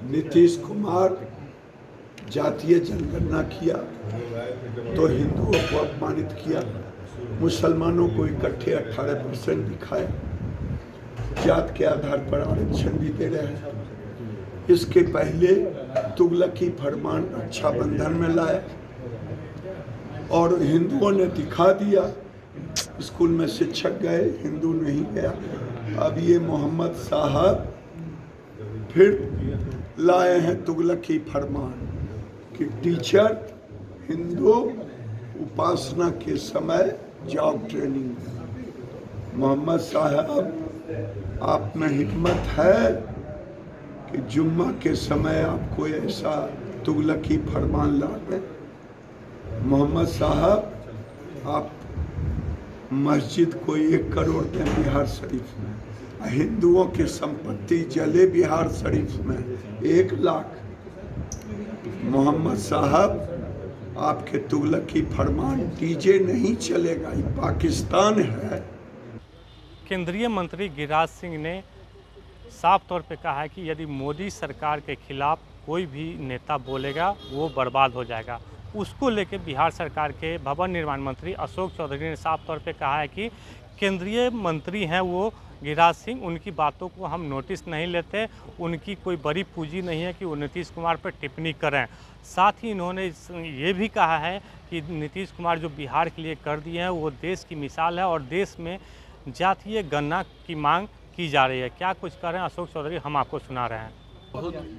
नीतीश कुमार जातीय जनगणना किया तो हिंदुओं को अपमानित किया, मुसलमानों को इकट्ठे 18% दिखाया, जात के आधार पर आरक्षण भी दे रहे हैं। इसके पहले तुगलकी फरमान रक्षाबंधन में लाया और हिंदुओं ने दिखा दिया, स्कूल में शिक्षक गए, हिंदू नहीं गया। अब ये मोहम्मद साहब फिर लाए हैं तुगलकी फरमान कि टीचर हिंदू उपासना के समय जॉब ट्रेनिंग। मोहम्मद साहब, आप में हिम्मत है कि जुम्मा के समय आप कोई ऐसा तुगलकी फरमान ला दें? मोहम्मद साहब, आप मस्जिद को 1 करोड़ दें बिहार शरीफ में, हिंदुओं की संपत्ति जले बिहार शरीफ में 1 लाख। मोहम्मद साहब, आपके तुगलकी फरमान डीजे नहीं चलेगा, ये पाकिस्तान है। केंद्रीय मंत्री गिरिराज सिंह ने साफ तौर पे कहा है कि यदि मोदी सरकार के खिलाफ कोई भी नेता बोलेगा वो बर्बाद हो जाएगा। उसको लेके बिहार सरकार के भवन निर्माण मंत्री अशोक चौधरी ने साफ तौर पे कहा है कि केंद्रीय मंत्री हैं वो गिरिराज सिंह, उनकी बातों को हम नोटिस नहीं लेते, उनकी कोई बड़ी पूंजी नहीं है कि वो नीतीश कुमार पर टिप्पणी करें। साथ ही इन्होंने ये भी कहा है कि नीतीश कुमार जो बिहार के लिए कर दिए हैं वो देश की मिसाल है और देश में जातीय गणना की मांग की जा रही है। क्या कुछ कह रहे हैं अशोक चौधरी, हम आपको सुना रहे हैं।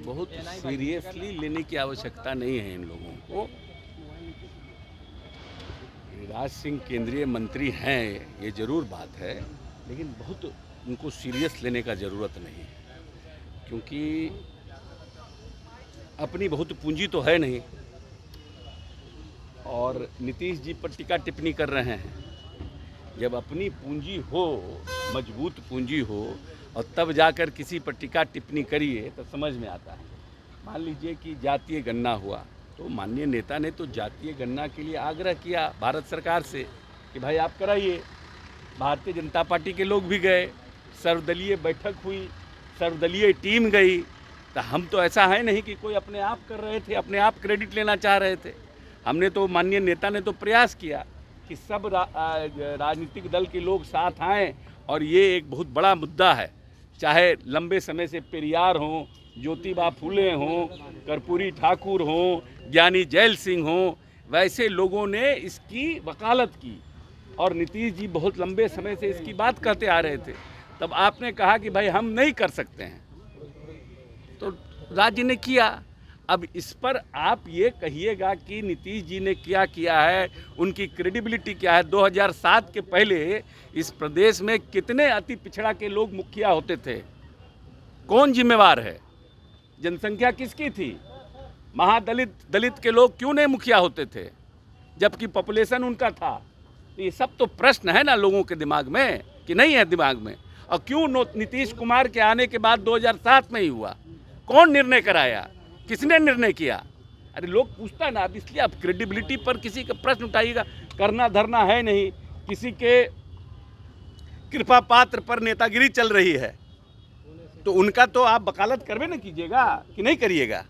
बहुत सीरियसली लेने की आवश्यकता नहीं है इन लोगों को। गिरिराज सिंह केंद्रीय मंत्री हैं, ये जरूर बात है, लेकिन बहुत उनको सीरियस लेने का ज़रूरत नहीं है, क्योंकि अपनी बहुत पूंजी तो है नहीं और नीतीश जी पर टीका टिप्पणी कर रहे हैं। जब अपनी पूंजी हो, मजबूत पूंजी हो और तब जाकर किसी पर टीका टिप्पणी करिए तो समझ में आता है। मान लीजिए कि जातीय गणना हुआ तो माननीय नेता ने तो जातीय गणना के लिए आग्रह किया भारत सरकार से कि भाई आप कराइए। भारतीय जनता पार्टी के लोग भी गए, सर्वदलीय बैठक हुई, सर्वदलीय टीम गई। तो हम तो ऐसा है नहीं कि कोई अपने आप कर रहे थे, अपने आप क्रेडिट लेना चाह रहे थे। हमने तो, माननीय नेता ने तो प्रयास किया कि सब राजनीतिक दल के लोग साथ आएँ और ये एक बहुत बड़ा मुद्दा है। चाहे लंबे समय से पेरियार हों, ज्योतिबा फूले हों, कर्पूरी ठाकुर हों, ज्ञानी जैल सिंह हों, वैसे लोगों ने इसकी वकालत की और नीतीश जी बहुत लंबे समय से इसकी बात कहते आ रहे थे। तब आपने कहा कि भाई हम नहीं कर सकते हैं, तो राज्य ने किया। अब इस पर आप ये कहिएगा कि नीतीश जी ने क्या किया है, उनकी क्रेडिबिलिटी क्या है। 2007 के पहले इस प्रदेश में कितने अति पिछड़ा के लोग मुखिया होते थे? कौन जिम्मेवार है? जनसंख्या किसकी थी? दलित के लोग क्यों नहीं मुखिया होते थे जबकि पॉपुलेशन उनका था? ये सब तो प्रश्न है ना लोगों के दिमाग में कि नहीं है दिमाग में। और क्यों नीतीश कुमार के आने के बाद 2007 में ही हुआ? कौन निर्णय कराया? किसने निर्णय किया? अरे लोग पूछता ना। अब इसलिए आप क्रेडिबिलिटी पर किसी का प्रश्न उठाइएगा। करना धरना है नहीं, किसी के कृपा पात्र पर नेतागिरी चल रही है तो उनका तो आप वकालत करवे न कीजिएगा कि नहीं करिएगा।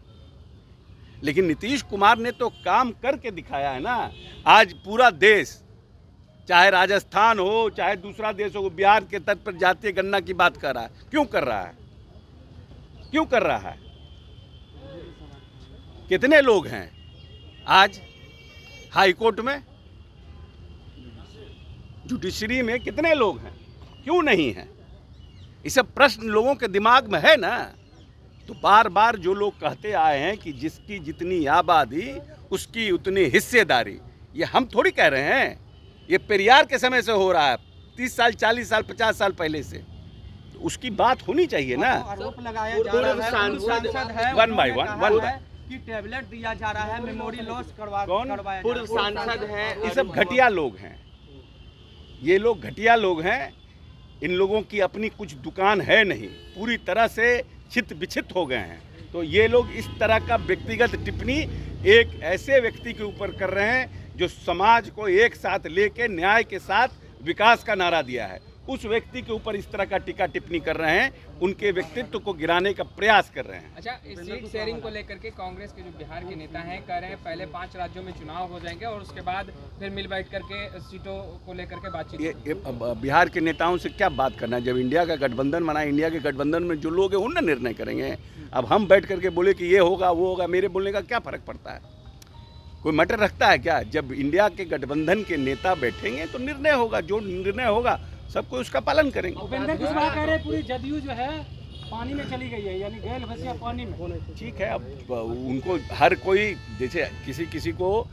लेकिन नीतीश कुमार ने तो काम करके दिखाया है ना। आज पूरा देश, चाहे राजस्थान हो चाहे दूसरा देश हो, बिहार के तट पर जातीय गणना की बात कर रहा है। क्यों कर रहा है? क्यों कर रहा है? कितने लोग हैं आज हाई कोर्ट में, जुडिशरी में? कितने लोग हैं? क्यों नहीं हैं? ये सब प्रश्न लोगों के दिमाग में है ना। तो बार बार जो लोग कहते आए हैं कि जिसकी जितनी आबादी उसकी उतनी हिस्सेदारी, ये हम थोड़ी कह रहे हैं, ये पेरियार के समय से हो रहा है, 30 साल 40 साल 50 साल पहले से। तो उसकी बात होनी चाहिए ना। आरोप लगाया जा रहा है, सांसद है, वन बाय वन कि टैबलेट दिया जा रहा है, मेमोरी लॉस करवाया। पूर्व सांसद है, ये सब घटिया लोग हैं। ये लोग घटिया लोग हैं। इन लोगों की अपनी कुछ दुकान है नहीं, पूरी तरह से छित बिछित हो गए हैं। तो ये लोग इस तरह का व्यक्तिगत टिप्पणी एक ऐसे व्यक्ति के ऊपर कर रहे हैं जो समाज को एक साथ लेके न्याय के साथ विकास का नारा दिया है। उस व्यक्ति के ऊपर इस तरह का टीका टिप्पणी कर रहे हैं, उनके व्यक्तित्व को गिराने का प्रयास कर रहे हैं। अच्छा, इस सीट शेयरिंग को लेकर के कांग्रेस के जो बिहार के नेता हैं कह रहे हैं पहले 5 राज्यों में चुनाव हो जाएंगे और उसके बाद फिर मिल बैठ करके सीटों को लेकर के बातचीत। ये बिहार के नेताओं से क्या बात करना है? जब इंडिया का गठबंधन बना, इंडिया के गठबंधन में जो लोग हैं उन निर्णय करेंगे। अब हम बैठ करके बोले कि ये होगा वो होगा, मेरे बोलने का क्या फर्क पड़ता है? कोई मैटर रखता है क्या? जब इंडिया के गठबंधन के नेता बैठेंगे तो निर्णय होगा, जो निर्णय होगा सबको उसका पालन करेंगे। उपेंद्र कुशवाहा कह रहे पूरी जदयू जो है पानी में चली गई है, यानी गैल भसिया पानी में। ठीक है, अब उनको हर कोई, जैसे किसी को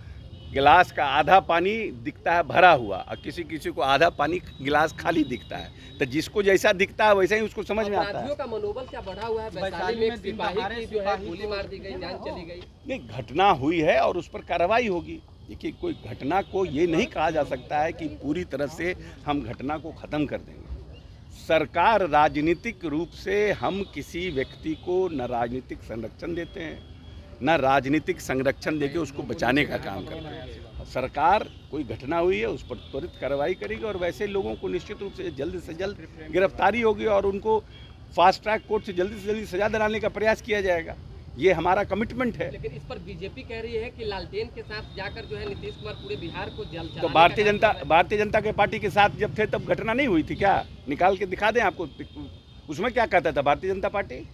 गिलास का आधा पानी दिखता है भरा हुआ और किसी को आधा पानी गिलास खाली दिखता है, तो जिसको जैसा दिखता है वैसे ही उसको समझ में आता है। अपराधियों का मनोबल क्या बढ़ा हुआ है? वैशाली में एक सिपाही की जो है गोली मार दी गई, जान चली गई। नहीं, घटना हुई है और उस पर कार्रवाई होगी। देखिए, कोई घटना को ये नहीं कहा जा सकता है कि पूरी तरह से हम घटना को ख़त्म कर देंगे। सरकार राजनीतिक रूप से हम किसी व्यक्ति को न राजनीतिक संरक्षण देते हैं, न राजनीतिक संरक्षण देके उसको बचाने का काम करते हैं। सरकार कोई घटना हुई है उस पर त्वरित कार्रवाई करेगी और वैसे लोगों को निश्चित रूप से जल्द गिरफ्तारी होगी और उनको फास्ट ट्रैक कोर्ट से जल्दी सजा दिलाने का प्रयास किया जाएगा। ये हमारा कमिटमेंट है। लेकिन इस पर बीजेपी कह रही है कि लालटेन के साथ जाकर जो है नीतीश कुमार पूरे बिहार को जल तो भारतीय जनता के पार्टी के साथ जब थे तब घटना नहीं हुई थी क्या? निकाल के दिखा दें आपको, उसमें क्या कहता था भारतीय जनता पार्टी?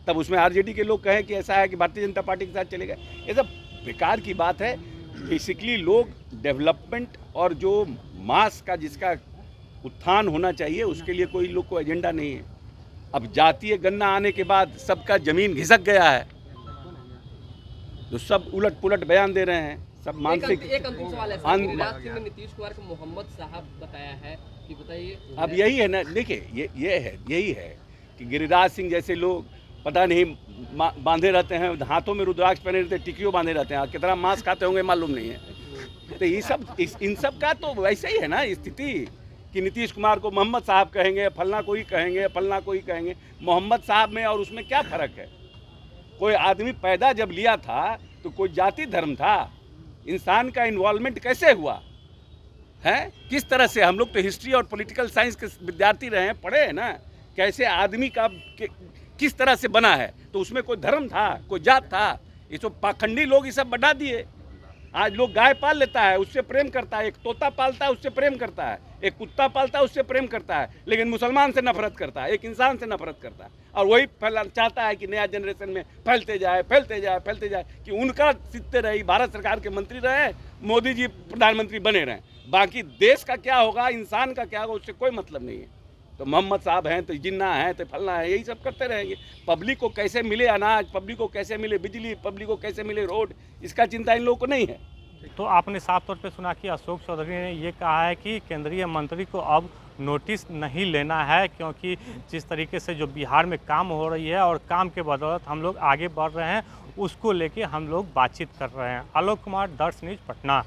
तब उसमें आरजेडी के लोग कहें कि ऐसा है कि भारतीय जनता पार्टी के साथ चले गए। ये सब बेकार की बात है। बेसिकली लोग डेवलपमेंट और जो मास का जिसका उत्थान होना चाहिए उसके लिए कोई लोग को एजेंडा नहीं है। अब जातीय गणना आने के बाद सबका जमीन घिसक गया है, तो सब उलट पुलट बयान दे रहे हैं, सब मानसिक। एक अंतिम सवाल है, गिरिराज सिंह ने नीतीश कुमार को मोहम्मद साहब बताया है कि बताइए। अब यही है ना, देखिए यही है कि गिरिराज सिंह जैसे लोग पता नहीं बांधे रहते हैं, हाथों में रुद्राक्ष पहने रहते हैं, टिकियों बांधे रहते हैं, कितना मांस खाते होंगे मालूम नहीं है। तो ये सब इन सब का तो वैसे ही है ना स्थिति कि नीतीश कुमार को मोहम्मद साहब कहेंगे, फलना कोई कहेंगे, फलना कोई कहेंगे। मोहम्मद साहब में और उसमें क्या फ़र्क है? कोई आदमी पैदा जब लिया था तो कोई जाति धर्म था? इंसान का इन्वॉल्वमेंट कैसे हुआ है? किस तरह से? हम लोग तो हिस्ट्री और पॉलिटिकल साइंस के विद्यार्थी रहे हैं, पढ़े हैं ना, कैसे आदमी का किस तरह से बना है। तो उसमें कोई धर्म था, कोई जात था? ये तो पाखंडी लोग ये सब बढ़ा दिए। आज लोग गाय पाल लेता है, उससे प्रेम करता है, एक तोता पालता है, उससे प्रेम करता है, एक कुत्ता पालता है, उससे प्रेम करता है, लेकिन मुसलमान से नफरत करता है, एक इंसान से नफरत करता है। और वही चाहता है कि नया जनरेशन में फैलते जाए कि उनका सीखते रहे, भारत सरकार के मंत्री रहे, मोदी जी प्रधानमंत्री बने रहें, बाकी देश का क्या होगा, इंसान का क्या होगा, उससे कोई मतलब नहीं है। तो मोहम्मद साहब हैं तो जिन्ना है तो फलना है, यही सब करते रहेंगे। पब्लिक को कैसे मिले अनाज, पब्लिक को कैसे मिले बिजली, पब्लिक को कैसे मिले रोड, इसका चिंता इन लोगों को नहीं है। तो आपने साफ तौर पे सुना कि अशोक चौधरी ने ये कहा है कि केंद्रीय मंत्री को अब नोटिस नहीं लेना है, क्योंकि जिस तरीके से जो बिहार में काम हो रही है और काम के बदौलत हम लोग आगे बढ़ रहे हैं, उसको लेके हम लोग बातचीत कर रहे हैं। आलोक कुमार, दर्श न्यूज़, पटना।